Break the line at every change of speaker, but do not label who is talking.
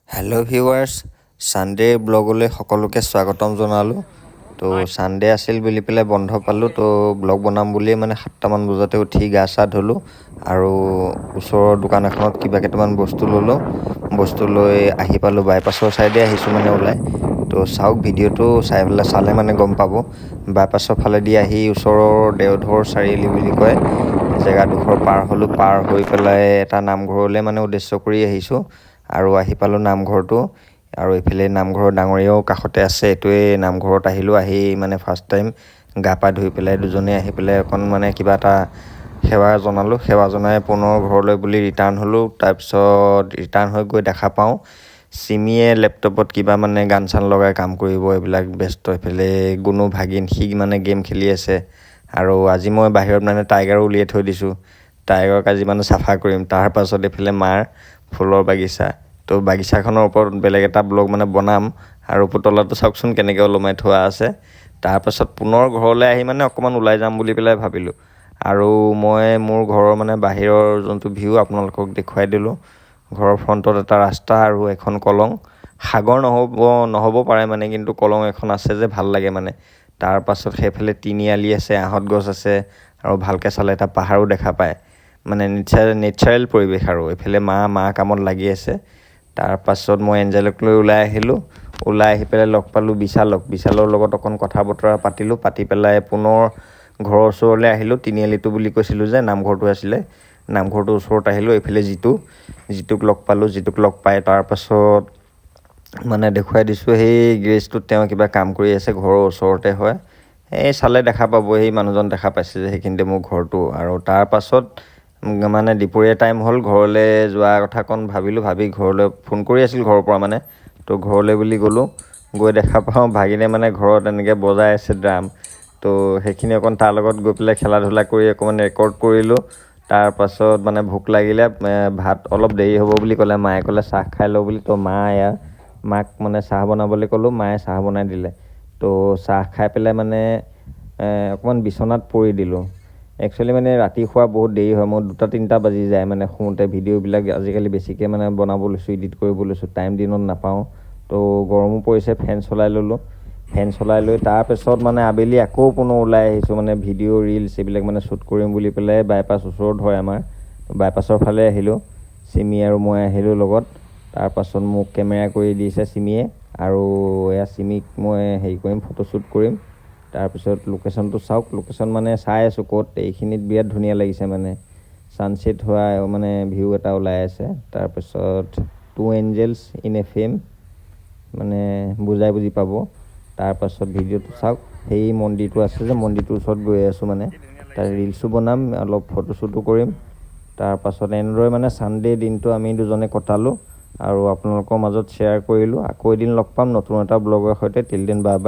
Hello' viewers, Sunday ব্লগলৈ সকলোকে স্বাগতম জনালোঁ। তো ছানডে আছিল বুলি পেলাই বন্ধ পালোঁ, তো ব্লগ বনাম বুলিয়ে মানে 7টামান বজাতে উঠি গা চা ধুলোঁ আৰু ওচৰৰ দোকান এখনত কিবা কেইটামান বস্তু ল'লোঁ। বস্তু লৈ আহি পালোঁ, বাইপাছৰ ছাইডে আহিছোঁ মানে ওলাই। তো চাওক, ভিডিঅ'টো চালে মানে গম পাব। বাইপাছৰ ফালেদি আহি ওচৰৰ দেওধৰ চাৰিআলি বুলি কয় জেগাডোখৰ পাৰ হ'লোঁ। পাৰ হৈ পেলাই এটা নামঘৰলৈ মানে উদ্দেশ্য কৰি আহিছোঁ আৰু আহি পালোঁ নামঘৰটো। আৰু এইফালে নামঘৰৰ ডাঙৰীয়াও কাষতে আছে। এইটোৱে নামঘৰত আহিলোঁ। আহি মানে ফাৰ্ষ্ট টাইম গা পা ধুই পেলাই দুজনে আহি পেলাই অকণ মানে কিবা এটা সেৱা জনালোঁ। সেৱা জনাই পুনৰ ঘৰলৈ বুলি ৰিটাৰ্ণ হ'লোঁ। তাৰপিছত ৰিটাৰ্ণ হৈ গৈ দেখা পাওঁ চিমিয়ে লেপটপত কিবা মানে গান চান লগাই কাম কৰিব, এইবিলাক ব্যস্ত। এইফালে গুণু ভাগিন, সি মানে গেম খেলি আছে। আৰু আজি মই বাহিৰত মানে টাইগাৰো উলিয়াই থৈ দিছোঁ। টাইগাৰক আজি মানে চাফা কৰিম। তাৰ পাছত এইফালে মাৰ ফুলৰ বাগিচা। তো বাগিচাখনৰ ওপৰত বেলেগ এটা ব্লগ মানে বনাম। আৰু পুতলাটো চাওকচোন কেনেকৈ ওলমাই থোৱা আছে। তাৰপাছত পুনৰ ঘৰলৈ আহি মানে অকণমান ওলাই যাম বুলি পেলাই ভাবিলোঁ। আৰু মই মোৰ ঘৰৰ মানে বাহিৰৰ যোনটো ভিউ আপোনালোকক দেখুৱাই দিলোঁ। ঘৰৰ ফ্ৰণ্টত এটা ৰাস্তা আৰু এখন কলং। সাগৰ নহ'ব পাৰে মানে, কিন্তু কলং এখন আছে যে ভাল লাগে মানে। তাৰ পাছত সেইফালে তিনিআলি আছে, আহঁত গছ আছে আৰু ভালকৈ চালে এটা পাহাৰো দেখা পায়। মানে নেচাৰেল পৰিৱেশ। আৰু এইফালে মা কামত লাগি আছে। তাৰপাছত মই এঞ্জেলক লৈ ওলাই আহিলোঁ। ওলাই আহি পেলাই লগ পালোঁ বিশালৰ লগত অকণ কথা বতৰা পাতিলোঁ। পাতি পেলাই পুনৰ ঘৰৰ ওচৰলৈ আহিলোঁ। তিনিআলিটো বুলি কৈছিলোঁ যে নামঘৰটো আছিলে, নামঘৰটোৰ ওচৰত আহিলোঁ। এইফালে জিতুক লগ পালোঁ। জিতুক লগ পাই তাৰপাছত মানে দেখুৱাই দিছোঁ সেই গেৰেজটোত তেওঁ কিবা কাম কৰি আছে, ঘৰৰ ওচৰতে হয়। এই চালে দেখা পাব, সেই মানুহজন দেখা পাইছে যে সেইখিনিতে মোৰ ঘৰটো। আৰু তাৰপাছত মানে দুপৰীয়া টাইম হ'ল, ঘৰলৈ যোৱা কথা অকণ ভাবি ঘৰলৈ ফোন কৰি আছিল ঘৰৰ পৰা মানে। তো ঘৰলৈ বুলি গ'লোঁ। গৈ দেখা পাওঁ ভাগিনে মানে ঘৰত এনেকৈ বজাই আছে ড্ৰাম। তো সেইখিনি অকণ তাৰ লগত গৈ পেলাই খেলা ধূলা কৰি অকণমান ৰেকৰ্ড কৰিলোঁ। তাৰপাছত মানে ভোক লাগিলে, ভাত অলপ দেৰি হ'ব বুলি ক'লে। মায়ে ক'লে চাহ খাই লওঁ বুলি। তো মাক মানে চাহ বনাবলৈ ক'লোঁ, মায়ে চাহ বনাই দিলে। তো চাহ খাই পেলাই মানে অকণমান বিচনাত পৰি দিলোঁ। একচুৱেলি মানে ৰাতি শোৱা বহুত দেৰি হয়, মোৰ 2-3টা বাজি যায় মানে শুওঁতে। ভিডিঅ'বিলাক আজিকালি বেছিকৈ মানে বনাব লৈছোঁ, এডিট কৰিব লৈছোঁ, টাইম দিনত নাপাওঁ। তো গৰমো পৰিছে, ফেন চলাই ল'লোঁ। ফেন চলাই লৈ তাৰপিছত মানে আবেলি আকৌ পুনৰ ওলাই আহিছোঁ, মানে ভিডিঅ' ৰিলচ এইবিলাক মানে শ্বুট কৰিম বুলি পেলাই। বাইপাছ ওচৰত হয় আমাৰ, বাইপাছৰ ফালে আহিলোঁ। চিমি আৰু মই আহিলোঁ লগত। তাৰপাছত মোক কেমেৰা কৰি দিছে চিমিয়ে, আৰু এয়া চিমিক মই হেৰি কৰিম, ফটোশ্বুট কৰিম। তাৰপিছত লোকেশ্যনটো চাওক, লোকেশ্যন মানে চাই আছোঁ ক'ত। এইখিনিত বিৰাট ধুনীয়া লাগিছে মানে, ছানছেট হোৱা মানে ভিউ এটা ওলাই আছে। তাৰপিছত 2 এঞ্জেলছ ইন এ ফ্ৰেম, মানে বুজি পাব। তাৰপাছত ভিডিঅ'টো চাওক, সেই মন্দিৰটো আছে যে মন্দিৰটোৰ ওচৰত গৈ আছোঁ মানে। তাত ৰিলচো বনাম, অলপ ফটোশ্বুটো কৰিম। তাৰপাছত এনেদৰে মানে ছানডে দিনটো আমি দুজনে কটালোঁ আৰু আপোনালোকৰ মাজত শ্বেয়াৰ কৰিলোঁ। আকৌ এদিন লগ পাম নতুন এটা ব্লগৰ সৈতে। Till then bye bye.